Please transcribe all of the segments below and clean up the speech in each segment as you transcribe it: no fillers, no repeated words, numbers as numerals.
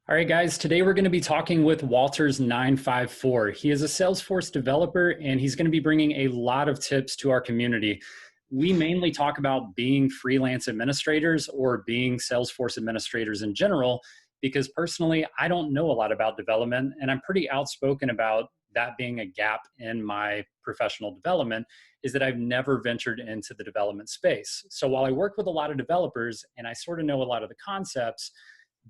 All right, guys, today we're going to be talking with Walters954. He is a Salesforce developer, and he's going to be bringing a lot of tips to our community. We mainly talk about being freelance administrators or being Salesforce administrators in general, because personally, I don't know a lot about development, and I'm pretty outspoken about that being a gap in my professional development, is that I've never ventured into the development space. So while I work with a lot of developers and I sort of know a lot of the concepts,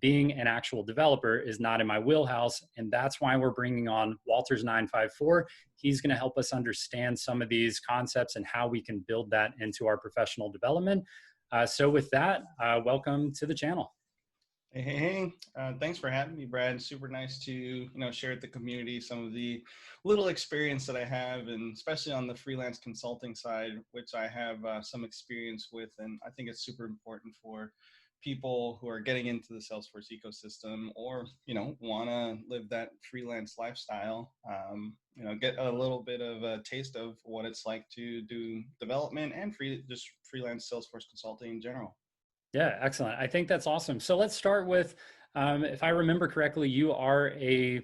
being an actual developer is not in my wheelhouse. And that's why we're bringing on Walters954. He's going to help us understand some of these concepts and how we can build that into our professional development. So with that, welcome to the channel. Hey, thanks for having me, Brad. Super nice to share with the community some of the little experience that I have, and especially on the freelance consulting side, which I have some experience with, and I think it's super important for people who are getting into the Salesforce ecosystem or want to live that freelance lifestyle. Get a little bit of a taste of what it's like to do development and just freelance Salesforce consulting in general. Yeah, excellent. I think that's awesome. So let's start with, if I remember correctly, you are a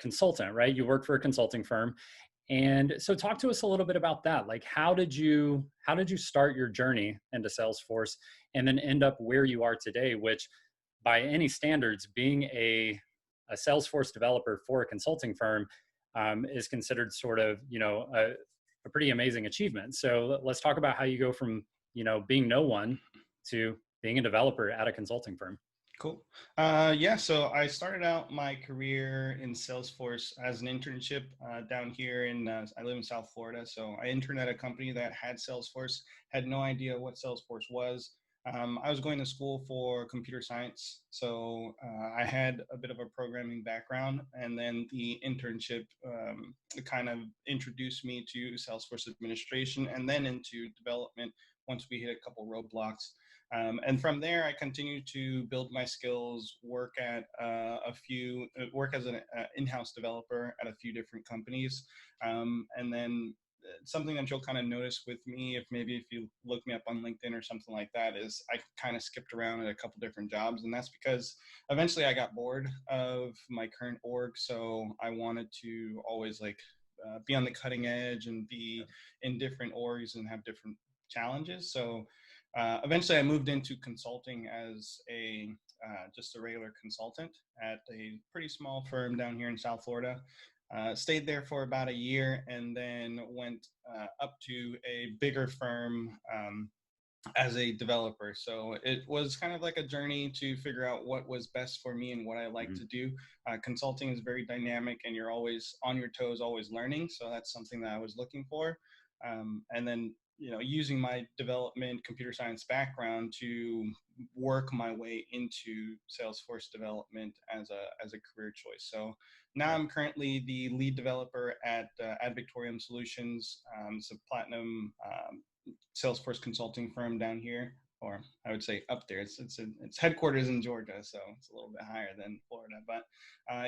consultant, right? You work for a consulting firm. And so talk to us a little bit about that. Like, how did you start your journey into Salesforce and then end up where you are today, which by any standards, being a Salesforce developer for a consulting firm is considered sort of, a pretty amazing achievement. So let's talk about how you go from, being no one to being a developer at a consulting firm. Cool. Yeah, so I started out my career in Salesforce as an internship down here I live in South Florida. So I interned at a company that had Salesforce, had no idea what Salesforce was. I was going to school for computer science, so I had a bit of a programming background, and then the internship kind of introduced me to Salesforce administration and then into development once we hit a couple roadblocks. And from there, I continued to build my skills, work as an in-house developer at a few different companies. And then something that you'll kind of notice with me, if you look me up on LinkedIn or something like that, is I kind of skipped around at a couple different jobs. And that's because eventually I got bored of my current org. So I wanted to always be on the cutting edge and be in different orgs and have different challenges. So eventually I moved into consulting as just a regular consultant at a pretty small firm down here in South Florida. Stayed there for about a year and then went up to a bigger firm as a developer. So it was kind of like a journey to figure out what was best for me and what I like to do. Consulting is very dynamic and you're always on your toes, always learning. So that's something that I was looking for. And then using my development computer science background to work my way into Salesforce development as a career choice. So now I'm currently the lead developer at Ad Victoriam Solutions. It's a platinum Salesforce consulting firm down here, or I would say up there. Its headquarters in Georgia, so it's a little bit higher than Florida. But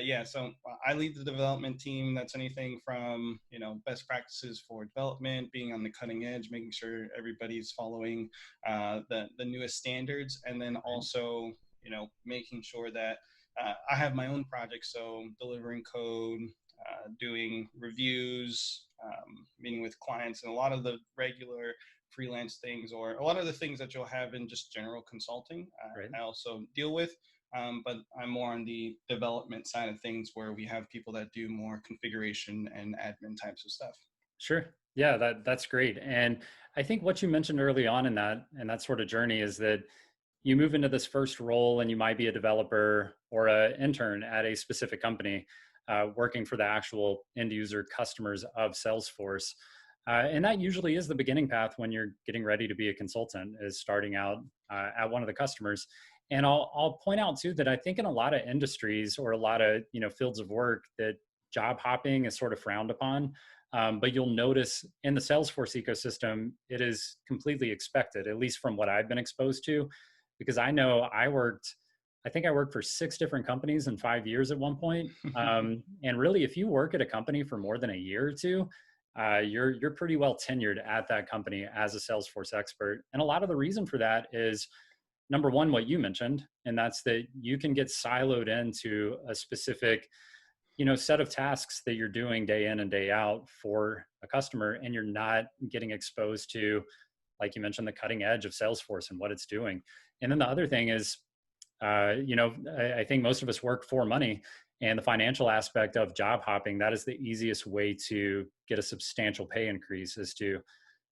yeah, so I lead the development team. That's anything from best practices for development, being on the cutting edge, making sure everybody's following the newest standards, and then also making sure that I have my own projects, so delivering code, doing reviews, meeting with clients, and a lot of the regular freelance things, or a lot of the things that you'll have in just general consulting. Right. I also deal with, but I'm more on the development side of things where we have people that do more configuration and admin types of stuff. Sure. Yeah, that's great. And I think what you mentioned early on in that sort of journey is that you move into this first role and you might be a developer or an intern at a specific company, working for the actual end user customers of Salesforce. And that usually is the beginning path when you're getting ready to be a consultant, is starting out at one of the customers. And I'll point out too that I think in a lot of industries or a lot of fields of work that job hopping is sort of frowned upon. But you'll notice in the Salesforce ecosystem, it is completely expected, at least from what I've been exposed to, because I know I think I worked for 6 different companies in 5 years at one point. And really, if you work at a company for more than a year or two, you're pretty well tenured at that company as a Salesforce expert. And a lot of the reason for that is number one, what you mentioned, and that's that you can get siloed into a specific, set of tasks that you're doing day in and day out for a customer, and you're not getting exposed to, like you mentioned, the cutting edge of Salesforce and what it's doing. And then the other thing is, I think most of us work for money, and the financial aspect of job hopping, that is the easiest way to get a substantial pay increase, is to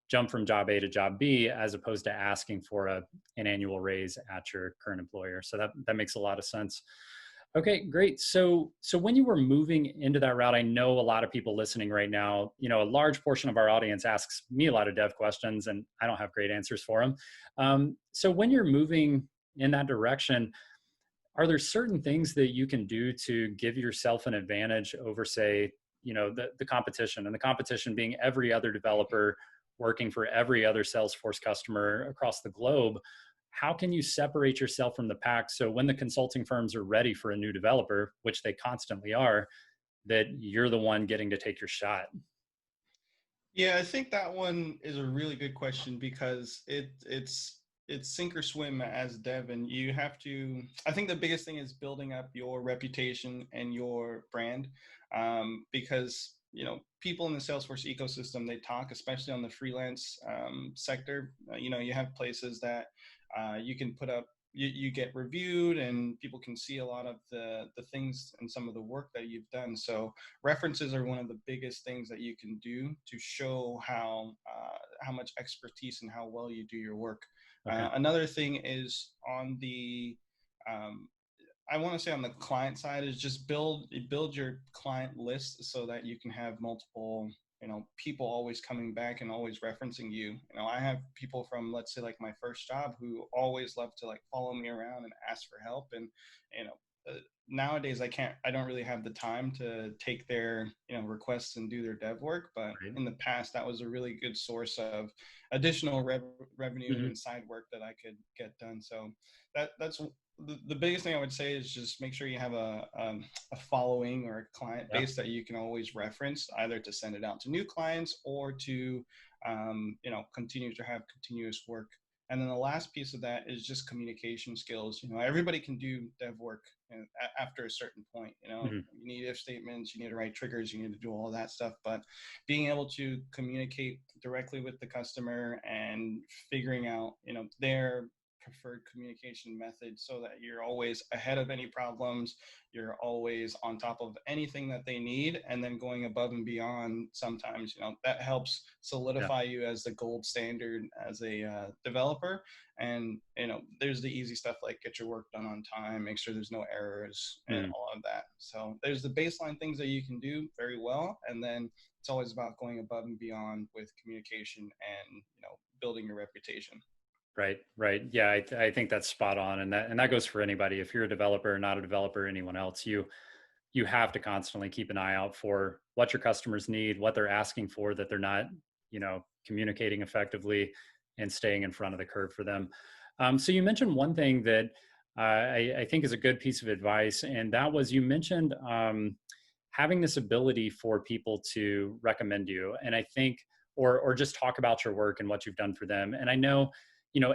jump from job A to job B, as opposed to asking for an annual raise at your current employer. So that makes a lot of sense. Okay, great. So when you were moving into that route, I know a lot of people listening right now, a large portion of our audience asks me a lot of dev questions, and I don't have great answers for them. So when you're moving in that direction, are there certain things that you can do to give yourself an advantage over, say, the competition, and the competition being every other developer working for every other Salesforce customer across the globe? How can you separate yourself from the pack, so when the consulting firms are ready for a new developer, which they constantly are, that you're the one getting to take your shot? Yeah, I think that one is a really good question because it's sink or swim as dev, and you have to. I think the biggest thing is building up your reputation and your brand, because people in the Salesforce ecosystem, they talk, especially on the freelance sector. You have places that you can put up. You get reviewed, and people can see a lot of the things and some of the work that you've done. So references are one of the biggest things that you can do to show how much expertise and how well you do your work. Okay. Another thing is on the um, I want to say on the client side is just build your client list so that you can have multiple people always coming back and always referencing you. I have people from, let's say, like my first job, who always love to like follow me around and ask for help. And you know nowadays I don't really have the time to take their requests and do their dev work, but Right. in the past that was a really good source of additional revenue Hmm. and side work that I could get done. So that's the biggest thing I would say is just make sure you have a following or a client Yeah. base that you can always reference, either to send it out to new clients or to continue to have continuous work. And then the last piece of that is just communication skills. Everybody can do dev work after a certain point. Hmm. You need if statements, you need to write triggers, you need to do all that stuff. But being able to communicate directly with the customer and figuring out, their preferred communication method, so that you're always ahead of any problems, you're always on top of anything that they need, and then going above and beyond. Sometimes that helps Yeah. solidify you as the gold standard as a developer. And there's the easy stuff like get your work done on time, make sure there's no errors and Mhm. all of that. So there's the baseline things that you can do very well, and then it's always about going above and beyond with communication and building your reputation. Right, right. Yeah, I think that's spot on, and that goes for anybody. If you're a developer, not a developer, anyone else, you have to constantly keep an eye out for what your customers need, what they're asking for, that they're not, communicating effectively and staying in front of the curve for them. So you mentioned one thing that I think is a good piece of advice, and that was, you mentioned having this ability for people to recommend you, and I think, or just talk about your work and what you've done for them. And I know,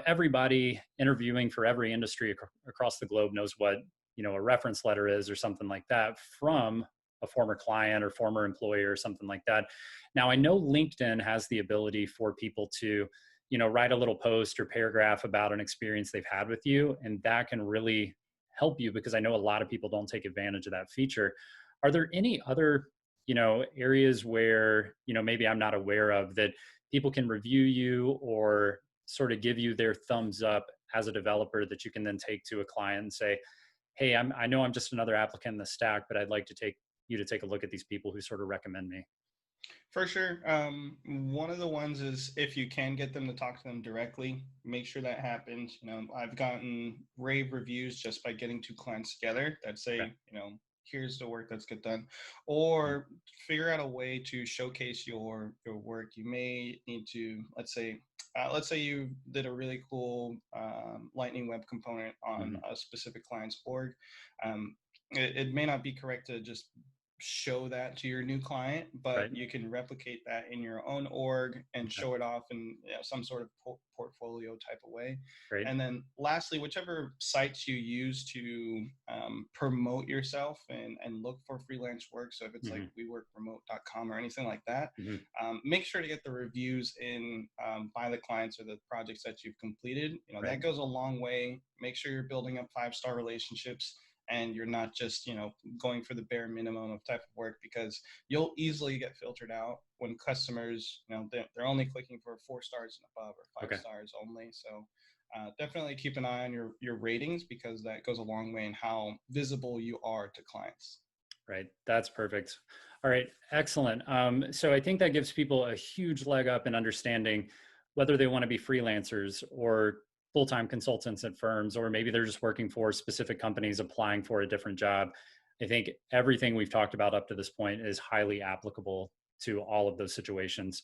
everybody interviewing for every industry across the globe knows what a reference letter is, or something like that, from a former client or former employer or something like that. Now, I know LinkedIn has the ability for people to write a little post or paragraph about an experience they've had with you, and that can really help you, because I know a lot of people don't take advantage of that feature. Are there any other areas where maybe I'm not aware of, that people can review you or sort of give you their thumbs up as a developer, that you can then take to a client and say, hey, I know I'm just another applicant in the stack, but I'd like to take you to take a look at these people who sort of recommend me? For sure. One of the ones is, if you can get them to talk to them directly, make sure that happens. I've gotten rave reviews just by getting two clients together that Okay. say, here's the work that's get done, or figure out a way to showcase your work. You may need to, let's say you did a really cool Lightning Web component on Mm-hmm. a specific client's org. It may not be correct to just show that to your new client, but Right. you can replicate that in your own org and Okay. show it off in, some sort of portfolio type of way. Great. And then lastly, whichever sites you use to promote yourself and look for freelance work. So if it's like Hmm. weworkremote.com or anything like that, Hmm. make sure to get the reviews in by the clients or the projects that you've completed. Right. That goes a long way. Make sure you're building up 5-star relationships, and you're not just going for the bare minimum of type of work, because you'll easily get filtered out when customers, they're only clicking for 4 stars and above, or five Okay. stars only. So definitely keep an eye on your ratings, because that goes a long way in how visible you are to clients. Right. That's perfect. All right. Excellent. So I think that gives people a huge leg up in understanding whether they want to be freelancers or full-time consultants at firms, or maybe they're just working for specific companies applying for a different job. I think everything we've talked about up to this point is highly applicable to all of those situations.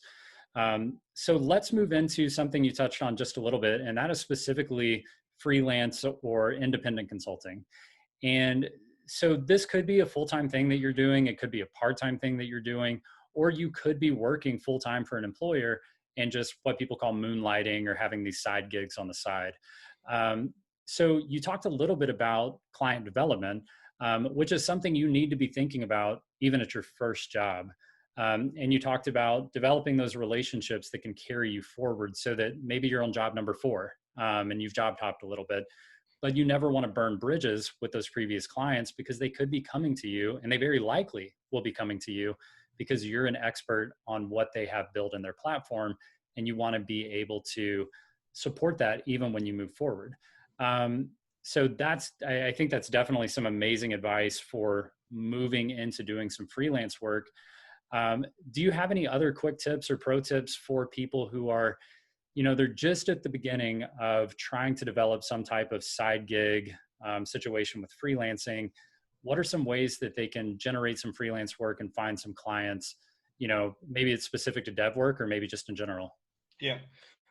So let's move into something you touched on just a little bit, and that is specifically freelance or independent consulting. And so this could be a full-time thing that you're doing, it could be a part-time thing that you're doing, or you could be working full-time for an employer and just what people call moonlighting or having these side gigs on the side. So you talked a little bit about client development, which is something you need to be thinking about even at your first job. And you talked about developing those relationships that can carry you forward so that maybe you're on job number 4, and you've job hopped a little bit, but you never want to burn bridges with those previous clients, because they could be coming to you, and they very likely will be coming to you because you're an expert on what they have built in their platform, and you want to be able to support that even when you move forward. So I think that's definitely some amazing advice for moving into doing some freelance work. Do you have any other quick tips or pro tips for people who are, they're just at the beginning of trying to develop some type of side gig situation with freelancing? What are some ways that they can generate some freelance work and find some clients? Maybe it's specific to dev work, or maybe just in general. Yeah.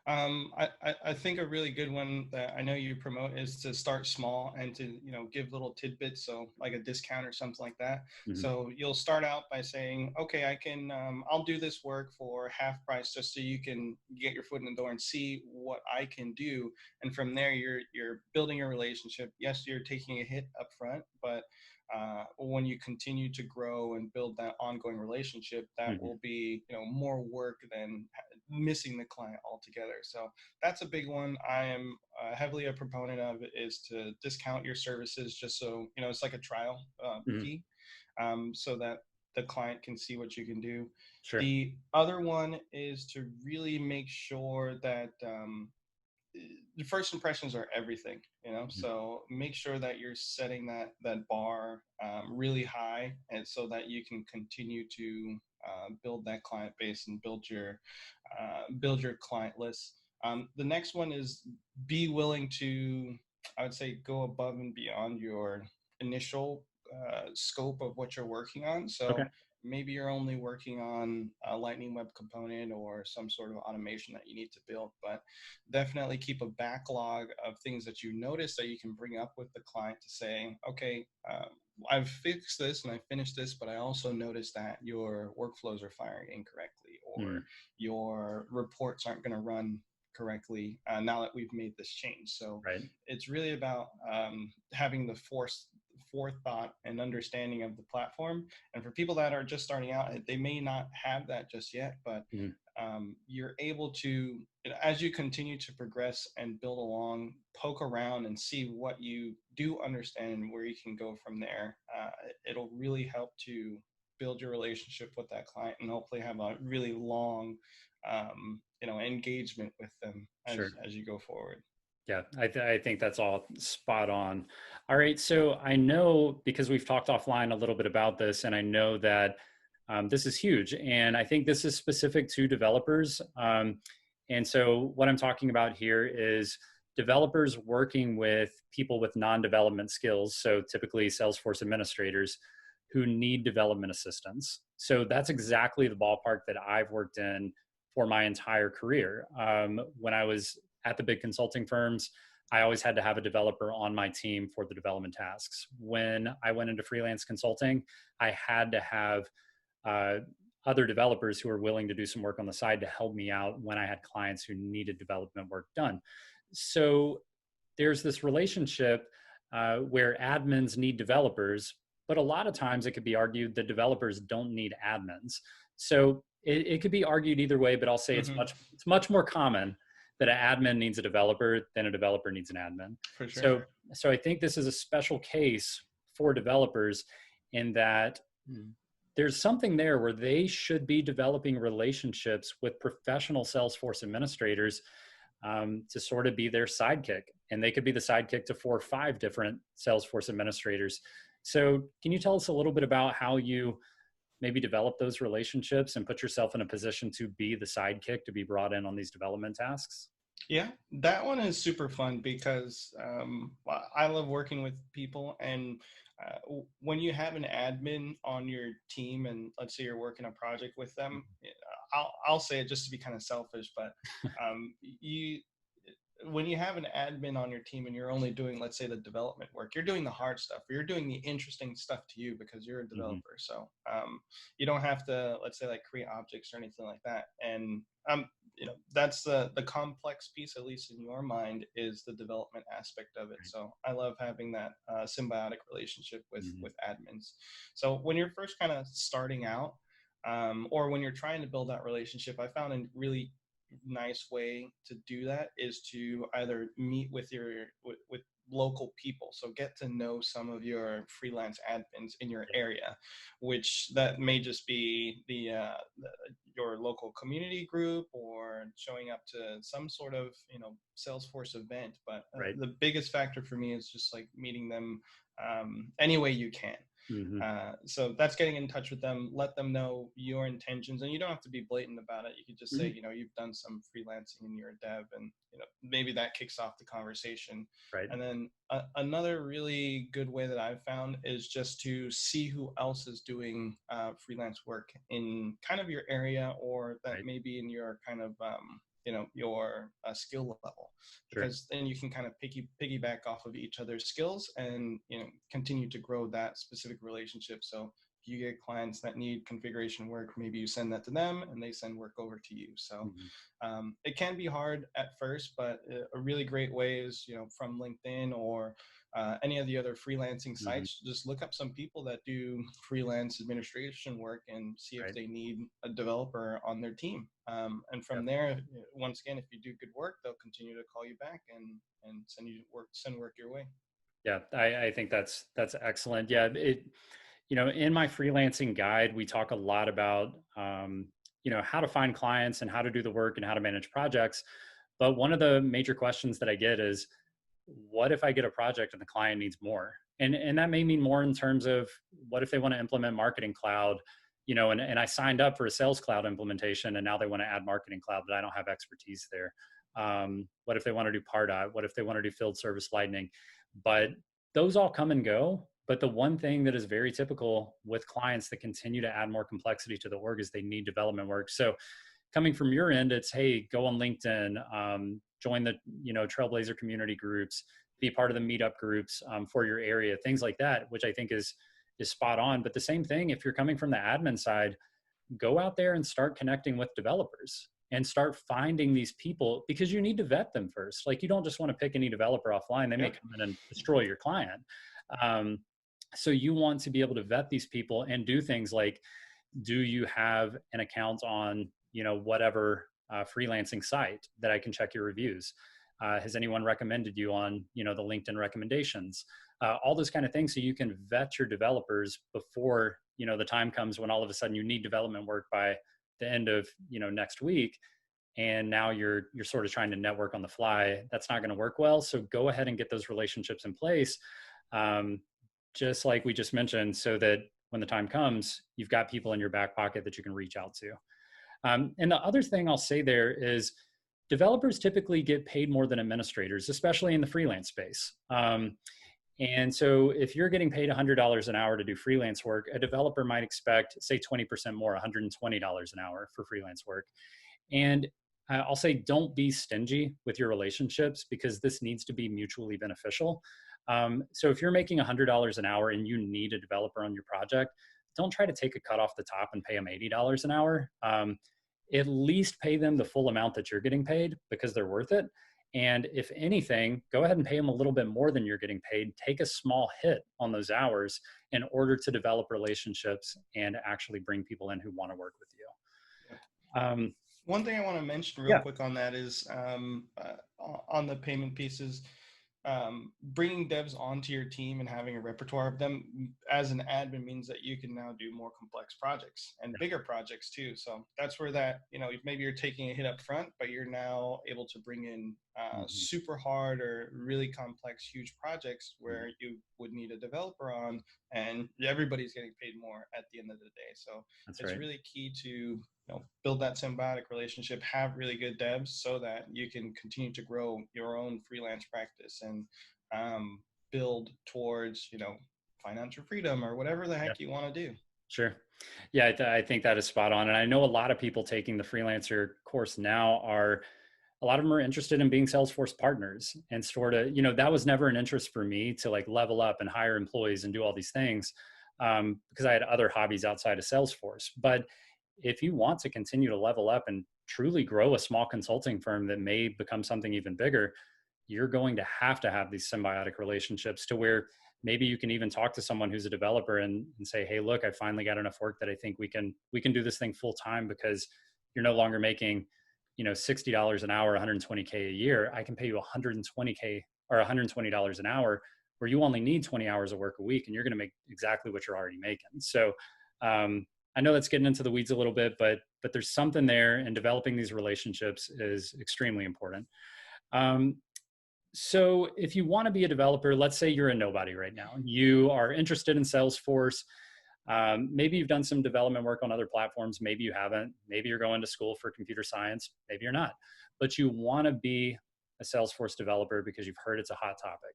I think a really good one that I know you promote is to start small and to, give little tidbits. So like a discount or something like that. Hmm. So you'll start out by saying, okay, I'll do this work for half price, just so you can get your foot in the door and see what I can do. And from there, you're building a relationship. Yes, you're taking a hit up front, but when you continue to grow and build that ongoing relationship, that Hmm. will be, more work than missing the client altogether. So that's a big one. I am heavily a proponent of, is to discount your services, just so it's like a trial Hmm. fee, so that the client can see what you can do. Sure. The other one is to really make sure that the first impressions are everything, Hmm. so make sure that you're setting that bar really high, and so that you can continue to build that client base and build your client list. The next one is, be willing to, I would say, go above and beyond your initial scope of what you're working on. Okay. So maybe you're only working on a Lightning Web Component or some sort of automation that you need to build, but definitely keep a backlog of things that you notice that you can bring up with the client to say, okay, I've fixed this and I finished this, but I also noticed that your workflows are firing incorrectly, or Mm. your reports aren't going to run correctly now that we've made this change. So Right. it's really about having the forethought and understanding of the platform. And for people that are just starting out, they may not have that just yet, but Mm. you're able to, as you continue to progress and build along, poke around and see what you do understand and where you can go from there. It'll really help to build your relationship with that client, and hopefully have a really long, engagement with them Sure. as you go forward. Yeah, I think that's all spot on. All right, so I know, because we've talked offline a little bit about this, and I know that this is huge, and I think this is specific to developers. And so what I'm talking about here is developers working with people with non-development skills, so typically Salesforce administrators who need development assistance. So that's exactly the ballpark that I've worked in for my entire career. When I was at the big consulting firms, I always had to have a developer on my team for the development tasks. When I went into freelance consulting, I had to have uh, other developers who were willing to do some work on the side to help me out when I had clients who needed development work done. So there's this relationship where admins need developers, but a lot of times it could be argued that developers don't need admins. So it could be argued either way, but I'll say Hmm. it's much more common that an admin needs a developer than a developer needs an admin. For sure. So so I think this is a special case for developers in that there's something there where they should be developing relationships with professional Salesforce administrators to sort of be their sidekick. And they could be the sidekick to 4 or 5 different Salesforce administrators. So, can you tell us a little bit about how you maybe develop those relationships and put yourself in a position to be the sidekick to be brought in on these development tasks? Yeah, that one is super fun because I love working with people. And when you have an admin on your team, and let's say you're working a project with them, I'll say it just to be kind of selfish, but you when you have an admin on your team and you're only doing, let's say, the development work, you're doing the hard stuff, or you're doing the interesting stuff to you because you're a Mm-hmm. developer. So you don't have to, let's say, like create objects or anything like that. And that's the complex piece, at least in your mind, is the development aspect of it. So I love having that symbiotic relationship Mm-hmm. with admins. So when you're first kind of starting out, or when you're trying to build that relationship, I found a really nice way to do that is to either meet with with local people. So get to know some of your freelance admins in your Yeah. area, which that may just be your local community group, or showing up to some sort of Salesforce event. But Right. the biggest factor for me is just like meeting them any way you can. Mm-hmm. So that's getting in touch with them, let them know your intentions, and you don't have to be blatant about it. You could just say, Mm-hmm. you've done some freelancing and you're a dev, and maybe that kicks off the conversation. Right. And then another really good way that I've found is just to see who else is doing freelance work in kind of your area, or that Right. may be in your kind of your skill level, Sure. because then you can kind of piggyback off of each other's skills, and continue to grow that specific relationship. So if you get clients that need configuration work, maybe you send that to them and they send work over to you. So Mm-hmm. it can be hard at first, but a really great way is from LinkedIn or any of the other freelancing Mm-hmm. sites. Just look up some people that do freelance administration work and see if Right. they need a developer on their team. And Yeah. from there, once again, if you do good work, they'll continue to call you back and send work your way. Yeah, I think that's excellent. Yeah, in my freelancing guide, we talk a lot about how to find clients and how to do the work and how to manage projects. But one of the major questions that I get is, what if I get a project and the client needs more? And that may mean more in terms of, what if they want to implement Marketing Cloud, and I signed up for a Sales Cloud implementation and now they want to add Marketing Cloud, but I don't have expertise there. What if they want to do Pardot? What if they want to do Field Service Lightning? But those all come and go. But the one thing that is very typical with clients that continue to add more complexity to the org is they need development work. So coming from your end, it's, hey, go on LinkedIn, join the Trailblazer community groups, be part of the meetup groups for your area, things like that, which I think is spot on. But the same thing, if you're coming from the admin side, go out there and start connecting with developers and start finding these people, because you need to vet them first. Like, you don't just want to pick any developer offline. They may Yep. come in and destroy your client. So you want to be able to vet these people and do things like, do you have an account on whatever freelancing site that I can check your reviews? Has anyone recommended you on the LinkedIn recommendations? All those kind of things, so you can vet your developers before the time comes when all of a sudden you need development work by the end of next week, and now you're sort of trying to network on the fly. That's not going to work well. So go ahead and get those relationships in place, just like we just mentioned, so that when the time comes, you've got people in your back pocket that you can reach out to. And the other thing I'll say there is, developers typically get paid more than administrators, especially in the freelance space. And so if you're getting paid $100 an hour to do freelance work, a developer might expect, say, 20% more, $120 an hour for freelance work. And I'll say don't be stingy with your relationships because this needs to be mutually beneficial. So if you're making $100 an hour and you need a developer on your project, don't try to take a cut off the top and pay them $80 an hour. At least pay them the full amount that you're getting paid because they're worth it. And if anything, go ahead and pay them a little bit more than you're getting paid. Take a small hit on those hours in order to develop relationships and actually bring people in who want to work with you. One thing I want to mention real Yeah. quick on that is on the payment pieces, bringing devs onto your team and having a repertoire of them as an admin means that you can now do more complex projects and bigger projects too. So that's where that, maybe you're taking a hit up front, but you're now able to bring in super hard or really complex, huge projects where you would need a developer on, and everybody's getting paid more at the end of the day. So That's it's right. really key to build that symbiotic relationship, have really good devs so that you can continue to grow your own freelance practice and build towards, financial freedom or whatever the Yeah. heck you want to do. Sure. Yeah, I think that is spot on. And I know a lot of people taking the freelancer course now are, a lot of them are interested in being Salesforce partners and sort of, that was never an interest for me to like level up and hire employees and do all these things because I had other hobbies outside of Salesforce. But if you want to continue to level up and truly grow a small consulting firm that may become something even bigger, you're going to have these symbiotic relationships to where maybe you can even talk to someone who's a developer and say, hey, look, I finally got enough work that I think we can do this thing full time because you're no longer making, $60 an hour, 120K a year. I can pay you 120K or $120 an hour where you only need 20 hours of work a week and you're going to make exactly what you're already making. So I know that's getting into the weeds a little bit, but there's something there, and developing these relationships is extremely important. So if you want to be a developer, let's say you're a nobody right now, you are interested in Salesforce. Maybe you've done some development work on other platforms. Maybe you haven't. Maybe you're going to school for computer science. Maybe you're not. But you want to be a Salesforce developer because you've heard it's a hot topic.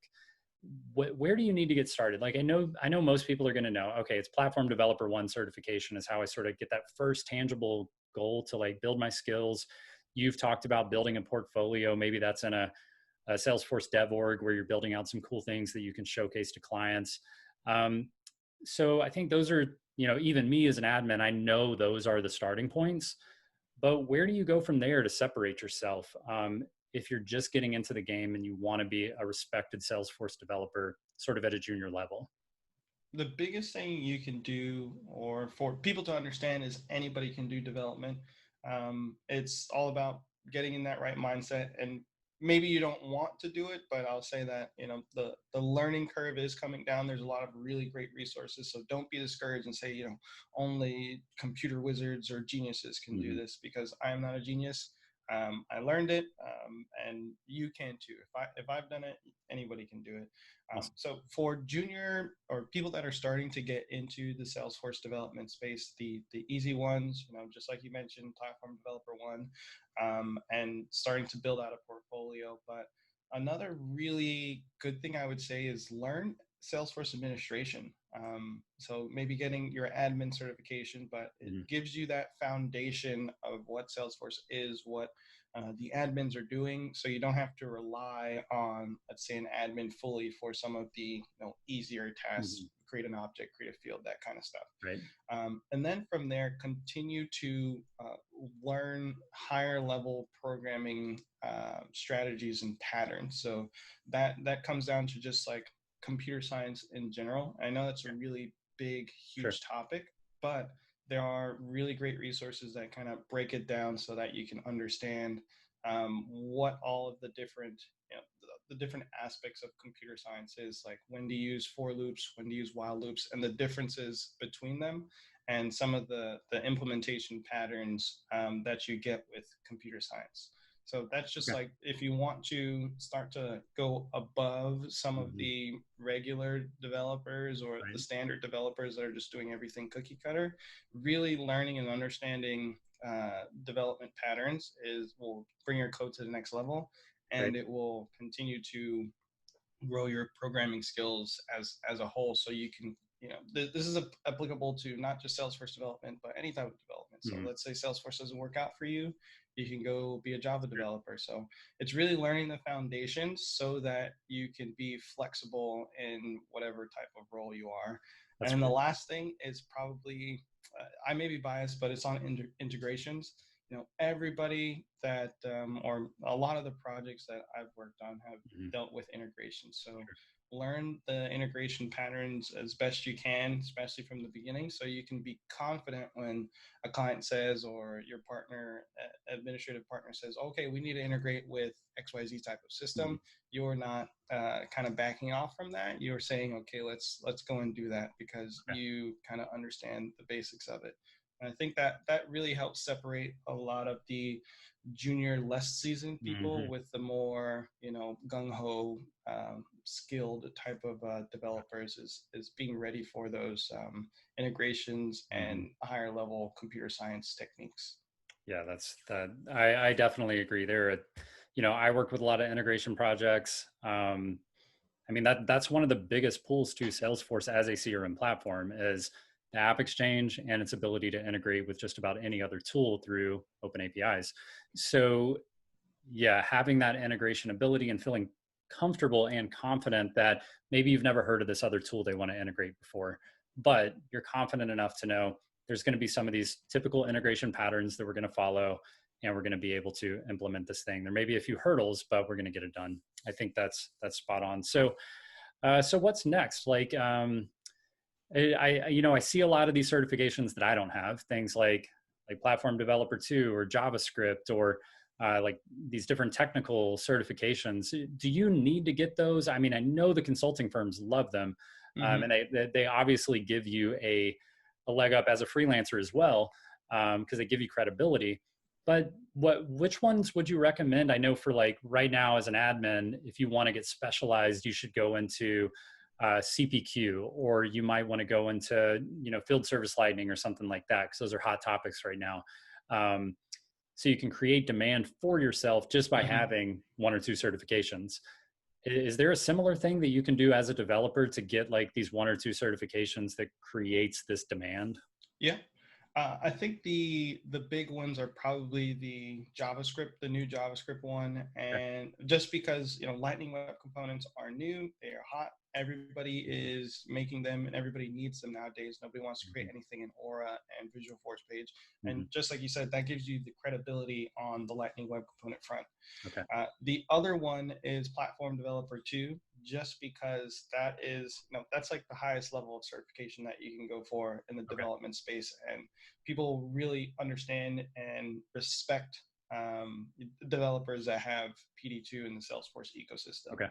Where do you need to get started? Like I know most people are going to know, okay, it's Platform Developer 1 certification is how I sort of get that first tangible goal to like build my skills. You've talked about building a portfolio. Maybe that's in a Salesforce Dev Org where you're building out some cool things that you can showcase to clients. So I think those are, even me as an admin, I know those are the starting points. But where do you go from there to separate yourself? If you're just getting into the game and you want to be a respected Salesforce developer, sort of at a junior level? The biggest thing you can do, or for people to understand, is anybody can do development. It's all about getting in that right mindset, and maybe you don't want to do it, but I'll say that the learning curve is coming down. There's a lot of really great resources, so don't be discouraged and say only computer wizards or geniuses can do this, because I am not a genius. I learned it, and you can too. If I've done it, anybody can do it. Awesome. So for junior or people that are starting to get into the Salesforce development space, the easy ones, just like you mentioned, Platform Developer 1, and starting to build out a portfolio. But another really good thing I would say is learn Salesforce administration. So maybe getting your admin certification, but it gives you that foundation of what Salesforce is, what the admins are doing, so you don't have to rely on, let's say, an admin fully for some of the easier tasks, create an object, create a field, that kind of stuff. Right. And then from there, continue to learn higher level programming strategies and patterns. So that comes down to just like computer science in general. I know that's a really big, huge topic, but there are really great resources that kind of break it down so that you can understand what all of the different the different aspects of computer science is, like when to use for loops, when to use while loops, and the differences between them, and some of the implementation patterns that you get with computer science. So that's just like, if you want to start to go above some of the regular developers or the standard developers that are just doing everything cookie cutter, really learning and understanding development patterns will bring your code to the next level, and it will continue to grow your programming skills as a whole. So you can, this is applicable to not just Salesforce development, but any type of development. So let's say Salesforce doesn't work out for you, you can go be a Java developer. So it's really learning the foundations so that you can be flexible in whatever type of role you are. That's And the great. last thing is probably, I may be biased, but it's on integrations. Everybody that, or a lot of the projects that I've worked on have Mhm. dealt with integration. So learn the integration patterns as best you can, especially from the beginning, so you can be confident when a client says, or your partner, administrative partner says, okay, we need to integrate with XYZ type of Mhm. system. You're not kind of backing off from that. You're saying, okay, let's go and do that because Okay. you kind of understand the basics of it. And I think that really helps separate a lot of the junior, less seasoned people Mhm. with the more, gung ho, skilled type of developers, is being ready for those integrations Mhm. and higher level computer science techniques. Yeah, that's that. I definitely agree there. I work with a lot of integration projects. I mean, that's one of the biggest pulls to Salesforce as a CRM platform is the app exchange and its ability to integrate with just about any other tool through open APIs. So yeah, having that integration ability and feeling comfortable and confident that maybe you've never heard of this other tool they want to integrate before, but you're confident enough to know there's going to be some of these typical integration patterns that we're going to follow, and we're going to be able to implement this thing. There may be a few hurdles, but we're going to get it done. I think that's spot on. So what's next? Like, I see a lot of these certifications that I don't have, things like Platform Developer 2 or JavaScript or like these different technical certifications. Do you need to get those? I mean, I know the consulting firms love them, Mm-hmm. and they obviously give you a leg up as a freelancer as well, because they give you credibility. But which ones would you recommend? I know for like right now as an admin, if you want to get specialized, you should go into CPQ, or you might want to go into field service lightning or something like that, because those are hot topics right now. Um, so you can create demand for yourself just by Mm-hmm. having one or two certifications. Is there a similar thing that you can do as a developer to get like these one or two certifications that creates this demand? Yeah. I think the big ones are probably the new JavaScript one, Okay. and just because Lightning Web Components are new, they are hot. Everybody is making them, and everybody needs them nowadays. Nobody wants to create Mhm. anything in Aura and Visual Force Page, and Mhm. just like you said, that gives you the credibility on the Lightning Web Component front. Okay. The other one is Platform Developer 2, just because that is, that's like the highest level of certification that you can go for in the Okay. development space. And people really understand and respect developers that have PD2 in the Salesforce ecosystem. Okay.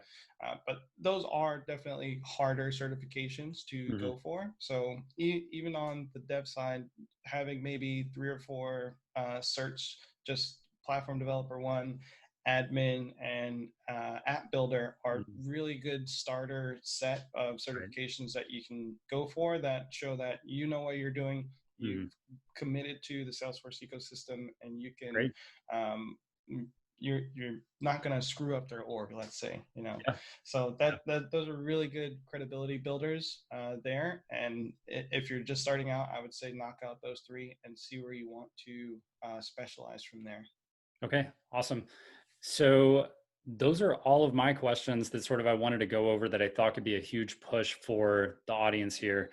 But those are definitely harder certifications to Hmm. go for. So even on the dev side, having maybe 3 or 4 certs, just Platform Developer 1, admin, and app builder are Hmm. really good starter set of Right. certifications that you can go for that show that you know what you're doing, you've Hmm. committed to the Salesforce ecosystem, and you can, Great. um, you're not going to screw up their org, let's say. Yeah. So that those are really good credibility builders there. And if you're just starting out, I would say knock out those three and see where you want to specialize from there. Okay. Awesome. So those are all of my questions that sort of I wanted to go over that I thought could be a huge push for the audience here.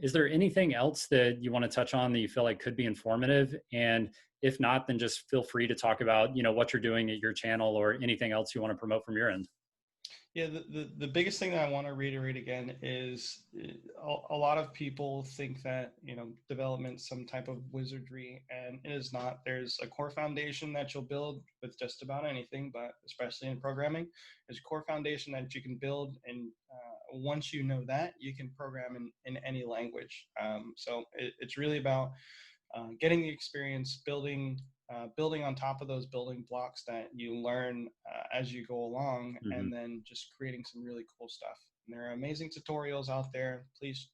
Is there anything else that you want to touch on that you feel like could be informative? And if not, then just feel free to talk about, what you're doing at your channel or anything else you want to promote from your end. Yeah, the biggest thing that I want to reiterate again is a lot of people think that, development some type of wizardry, and it is not. There's a core foundation that you'll build with just about anything, but especially in programming, there's a core foundation that you can build, and once you know that, you can program in any language. So it's really about getting the experience, building on top of those building blocks that you learn as you go along, Hmm. and then just creating some really cool stuff. And there are amazing tutorials out there. Please,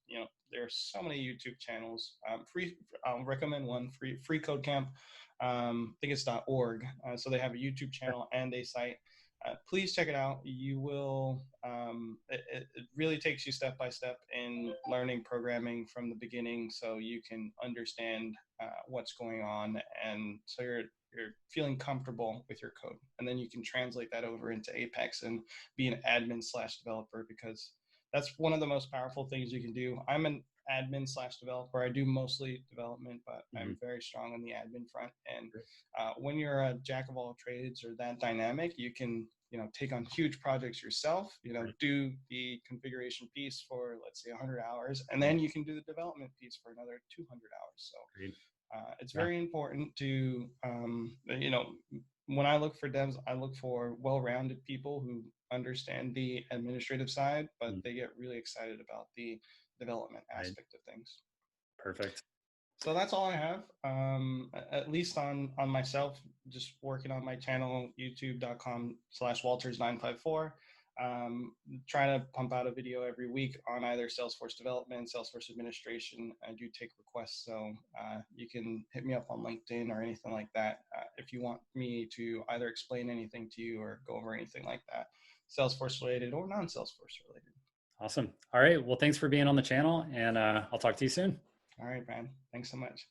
there are so many YouTube channels. Free, I'll recommend one. Free Code Camp. I think it's .org. So they have a YouTube channel and a site. Please check it out. You will. It really takes you step by step in learning programming from the beginning, so you can understand what's going on, and so you're you're feeling comfortable with your code. And then you can translate that over into Apex and be an admin slash developer, because that's one of the most powerful things you can do. I'm an admin slash developer. I do mostly development, but Hmm. I'm very strong on the admin front. And when you're a jack of all trades or that dynamic, you can, take on huge projects yourself, Right. do the configuration piece for, let's say, 100 hours, and then you can do the development piece for another 200 hours. So Great. it's Yeah. very important to, when I look for devs, I look for well-rounded people who understand the administrative side, but Mm. they get really excited about the development Right. aspect of things. Perfect. So that's all I have, at least on myself, just working on my channel, youtube.com/Walters954. Trying to pump out a video every week on either Salesforce development, Salesforce administration. I do take requests, so you can hit me up on LinkedIn or anything like that if you want me to either explain anything to you or go over anything like that, Salesforce related or non-Salesforce related. Awesome. All right. Well, thanks for being on the channel, and I'll talk to you soon. All right, man. Thanks so much.